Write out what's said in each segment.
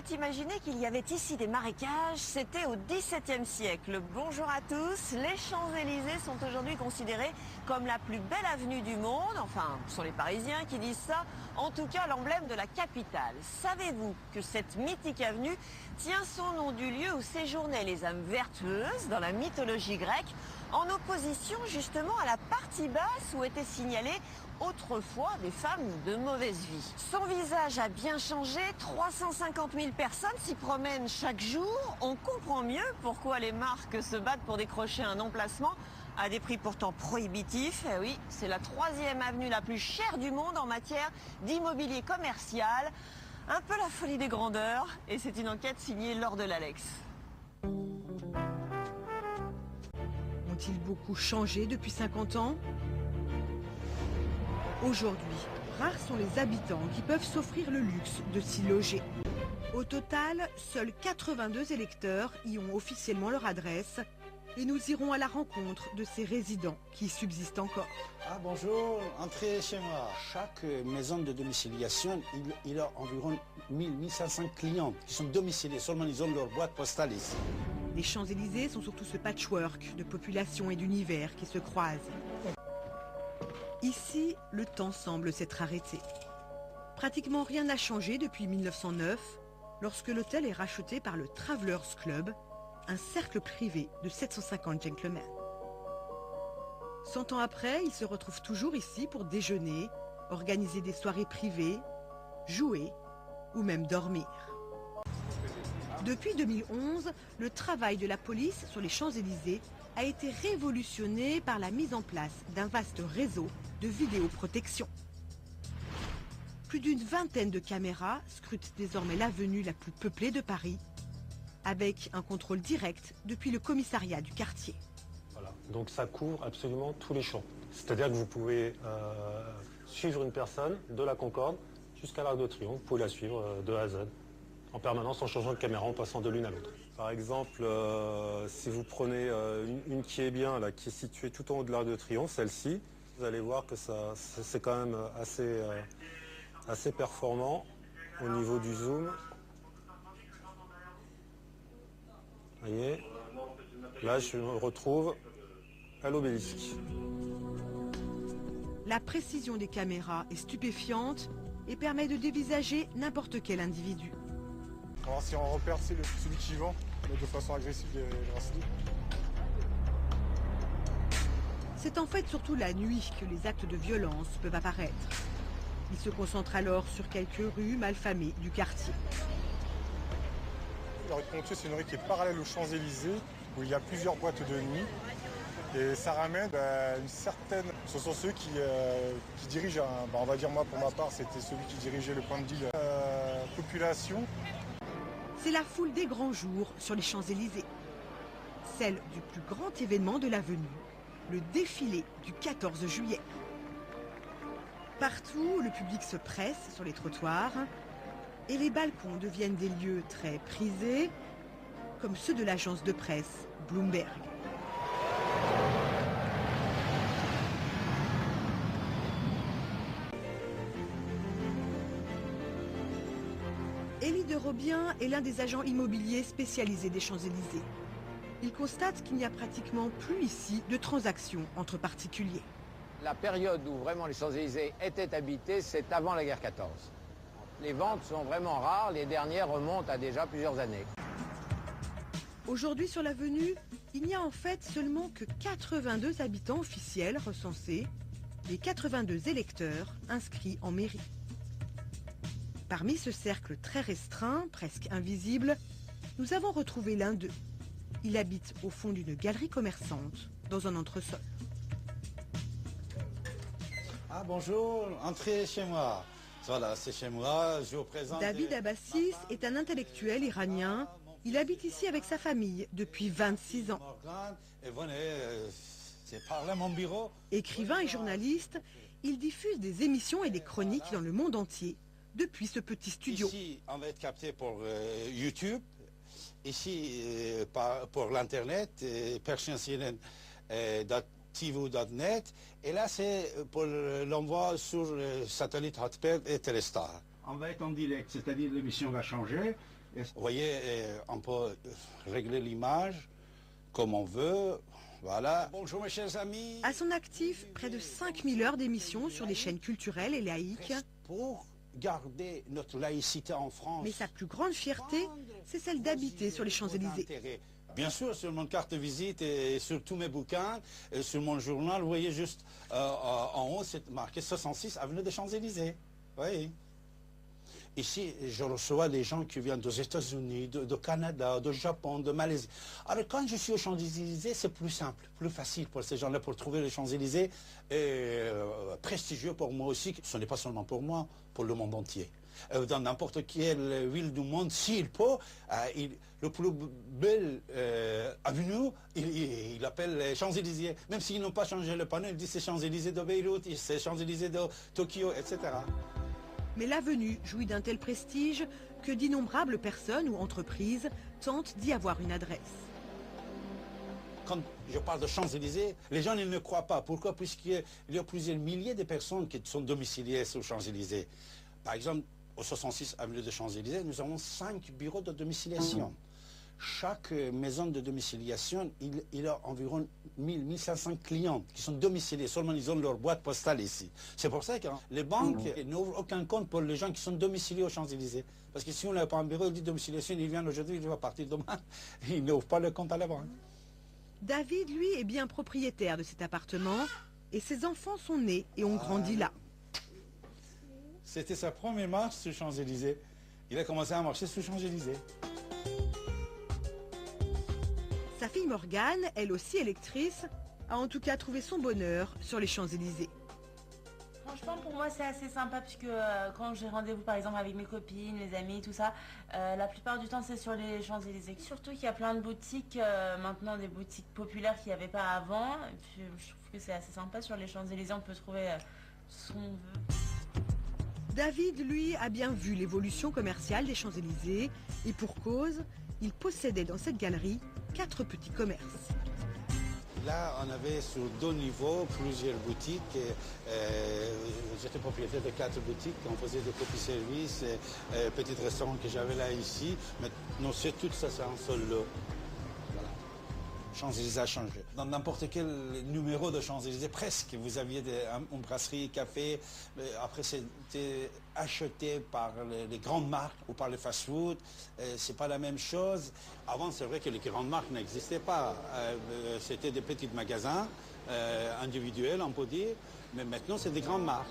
pourrait imaginer qu'il y avait ici des marécages, c'était au XVIIe siècle. Bonjour à tous, les Champs-Élysées sont aujourd'hui considérés comme la plus belle avenue du monde. Enfin, ce sont les Parisiens qui disent ça, en tout cas l'emblème de la capitale. Savez-vous que cette mythique avenue tient son nom du lieu où séjournaient les âmes vertueuses dans la mythologie grecque, en opposition justement à la partie basse où étaient signalées autrefois des femmes de mauvaise vie. Son visage a bien changé, 350 000 personnes s'y promènent chaque jour. On comprend mieux pourquoi les marques se battent pour décrocher un emplacement à des prix pourtant prohibitifs. Eh oui, c'est la 3e avenue la plus chère du monde en matière d'immobilier commercial. Un peu la folie des grandeurs, et c'est une enquête signée Laure de l'Alex. Ont-ils beaucoup changé depuis 50 ans ? Aujourd'hui, rares sont les habitants qui peuvent s'offrir le luxe de s'y loger. Au total, seuls 82 électeurs y ont officiellement leur adresse et nous irons à la rencontre de ces résidents qui subsistent encore. Ah bonjour, entrez chez moi. Chaque maison de domiciliation, il a environ 1000-1500 clients qui sont domiciliés, seulement ils ont leur boîte postale ici. Les Champs-Élysées sont surtout ce patchwork de population et d'univers qui se croisent. Ici, le temps semble s'être arrêté. Pratiquement rien n'a changé depuis 1909, lorsque l'hôtel est racheté par le Travelers Club, un cercle privé de 750 gentlemen. 100 ans après, ils se retrouvent toujours ici pour déjeuner, organiser des soirées privées, jouer ou même dormir. Depuis 2011, le travail de la police sur les Champs-Élysées a été révolutionné par la mise en place d'un vaste réseau de vidéoprotection. Plus d'une vingtaine de caméras scrutent désormais l'avenue la plus peuplée de Paris, avec un contrôle direct depuis le commissariat du quartier. Voilà. Donc ça couvre absolument tous les champs. C'est-à-dire que vous pouvez suivre une personne de la Concorde jusqu'à l'Arc de Triomphe, vous pouvez la suivre de A à Z, en permanence en changeant de caméra, en passant de l'une à l'autre. Par exemple, si vous prenez une qui est bien, là, qui est située tout en haut de l'Arc de Triomphe, celle-ci, vous allez voir que c'est quand même assez performant au niveau du zoom. Vous voyez, là je me retrouve à l'obélisque. La précision des caméras est stupéfiante et permet de dévisager n'importe quel individu. Alors si on repère celui qui vend de façon agressive les bracelets. C'est en fait surtout la nuit que les actes de violence peuvent apparaître. Ils se concentrent alors sur quelques rues malfamées du quartier. La rue de Pontier, c'est une rue qui est parallèle aux Champs-Élysées, où il y a plusieurs boîtes de nuit. Et ça ramène une certaine... Ce sont ceux qui dirigent, on va dire moi pour ma part, c'était celui qui dirigeait le point de deal population. C'est la foule des grands jours sur les Champs-Élysées. Celle du plus grand événement de l'avenue, le défilé du 14 juillet. Partout, le public se presse sur les trottoirs et les balcons deviennent des lieux très prisés, comme ceux de l'agence de presse Bloomberg. Élie de Robien est l'un des agents immobiliers spécialisés des Champs-Élysées. Il constate qu'il n'y a pratiquement plus ici de transactions entre particuliers. La période où vraiment les Champs-Élysées étaient habités, c'est avant la guerre 14. Les ventes sont vraiment rares, les dernières remontent à déjà plusieurs années. Aujourd'hui sur l'avenue, il n'y a en fait seulement que 82 habitants officiels recensés et 82 électeurs inscrits en mairie. Parmi ce cercle très restreint, presque invisible, nous avons retrouvé l'un d'eux. Il habite au fond d'une galerie commerçante, dans un entresol. Ah bonjour, entrez chez moi. Voilà, c'est chez moi, je vous présente... David Abbassis est un intellectuel iranien. Il habite ici avec sa famille depuis 26 ans. Et venez, c'est par là mon bureau. Écrivain et journaliste, il diffuse des émissions et des chroniques dans le monde entier, depuis ce petit studio. Ici, on va être capté pour YouTube. Ici, pour l'Internet, persiancnn.tv.net. Et là, c'est pour l'envoi sur le satellite Hotbird et Telestar. On va être en direct, c'est-à-dire l'émission va changer. Vous voyez, on peut régler l'image comme on veut. Voilà. Bonjour mes chers amis. À son actif, près de 5000 heures d'émissions sur des chaînes culturelles et laïques. Pour garder notre laïcité en France. Mais sa plus grande fierté, c'est celle d'habiter sur les Champs-Élysées. Bien sûr, sur mon carte de visite et sur tous mes bouquins, et sur mon journal, vous voyez juste en haut, c'est marqué 66 avenue des Champs-Élysées. Oui. Ici, je reçois des gens qui viennent des États-Unis, de Canada, de Japon, de Malaisie. Alors quand je suis aux Champs-Élysées, c'est plus simple, plus facile pour ces gens-là pour trouver les Champs-Élysées. Et prestigieux pour moi aussi, ce n'est pas seulement pour moi, pour le monde entier. Dans n'importe quelle ville du monde, s'il peut, le plus bel avenue, il appelle les Champs-Élysées. Même s'ils n'ont pas changé le panneau, ils disent c'est Champs-Élysées de Beyrouth, c'est Champs-Élysées de Tokyo, etc. Mais l'avenue jouit d'un tel prestige que d'innombrables personnes ou entreprises tentent d'y avoir une adresse. Quand je parle de Champs-Élysées, les gens ils ne croient pas. Pourquoi? Puisqu'il y a plusieurs milliers de personnes qui sont domiciliées aux Champs-Élysées. Par exemple, au 66 avenue des Champs-Élysées, nous avons 5 bureaux de domiciliation. Chaque maison de domiciliation, il a environ 1500 clients qui sont domiciliés. Seulement, ils ont leur boîte postale ici. C'est pour ça que les banques n'ouvrent aucun compte pour les gens qui sont domiciliés aux Champs-Élysées. Parce que si on n'a pas un bureau de domiciliation, il vient aujourd'hui, il va partir demain. Ils n'ouvrent pas le compte à la banque. David, lui, est bien propriétaire de cet appartement et ses enfants sont nés et ont grandi là. C'était sa première marche sur Champs-Élysées. Il a commencé à marcher sur Champs-Élysées. Sa fille Morgane, elle aussi électrice, a en tout cas trouvé son bonheur sur les Champs-Élysées. Franchement, pour moi, c'est assez sympa puisque quand j'ai rendez-vous, par exemple, avec mes copines, mes amis, tout ça, la plupart du temps, c'est sur les Champs-Élysées. Surtout qu'il y a plein de boutiques, maintenant des boutiques populaires qu'il n'y avait pas avant. Et puis, je trouve que c'est assez sympa sur les Champs-Élysées, on peut trouver ce qu'on veut. David, lui, a bien vu l'évolution commerciale des Champs-Élysées et pour cause, il possédait dans cette galerie 4 petits commerces. Là, on avait sur 2 niveaux plusieurs boutiques. J'étais propriétaire de 4 boutiques. On faisait des petits services, petits restaurants que j'avais là ici. Maintenant, c'est tout ça, c'est un seul lot. Voilà. Champs-Élysées a changé. Dans n'importe quel numéro de Champs-Élysées, presque, vous aviez une brasserie, café. Après, c'était acheté par les grandes marques ou par les fast-food. C'est pas la même chose. Avant, c'est vrai que les grandes marques n'existaient pas. C'était des petits magasins individuels, on peut dire. Mais maintenant, c'est des grandes marques.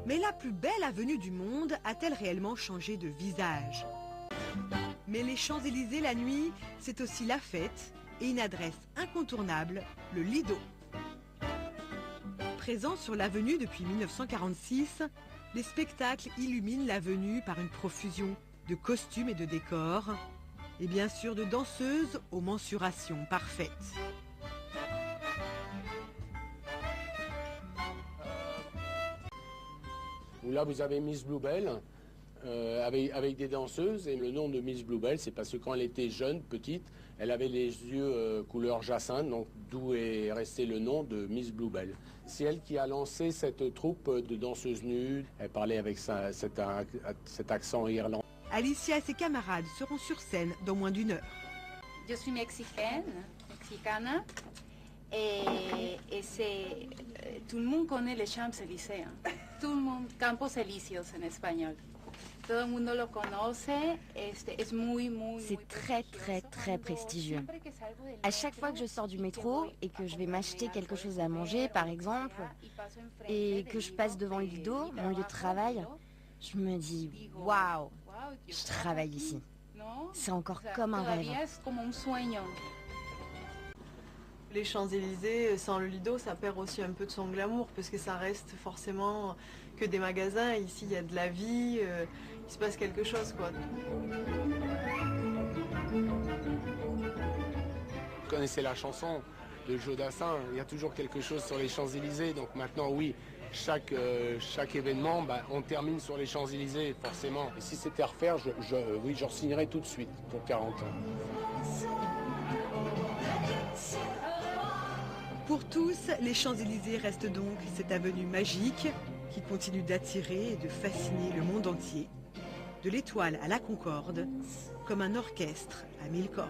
Mais la plus belle avenue du monde a-t-elle réellement changé de visage? Mais les Champs-Élysées la nuit, c'est aussi la fête et une adresse incontournable, le Lido. Présent sur l'avenue depuis 1946, les spectacles illuminent l'avenue par une profusion de costumes et de décors, et bien sûr de danseuses aux mensurations parfaites. Là, vous avez Miss Bluebell avec des danseuses. Et le nom de Miss Bluebell, c'est parce que quand elle était jeune, petite, elle avait les yeux couleur jacinthe, donc d'où est resté le nom de Miss Bluebell. C'est elle qui a lancé cette troupe de danseuses nues. Elle parlait avec cet accent irlandais. Alicia et ses camarades seront sur scène dans moins d'1 heure. Je suis mexicana, et tout le monde connaît les Champs-Élysées. Tout le monde, Campos Elíseos en espagnol. Todo el mundo lo conoce, es muy. C'est très prestigieux. À chaque fois que je sors du métro et que je vais m'acheter quelque chose à manger, par exemple, et que je passe devant le Lido, mon lieu de travail, je me dis waouh, je travaille ici. C'est encore comme un rêve. Les Champs-Élysées, sans le Lido, ça perd aussi un peu de son glamour, parce que ça reste forcément que des magasins. Ici, il y a de la vie, il se passe quelque chose, quoi. Vous connaissez la chanson de Joe Dassin, il y a toujours quelque chose sur les Champs-Élysées. Donc maintenant, oui, chaque événement, on termine sur les Champs-Élysées, forcément. Et si c'était à refaire, oui, je re-signerais tout de suite pour 40 ans. Pour tous, les Champs-Élysées restent donc cette avenue magique qui continue d'attirer et de fasciner le monde entier. De l'Étoile à la Concorde, comme un orchestre à 1000 cordes.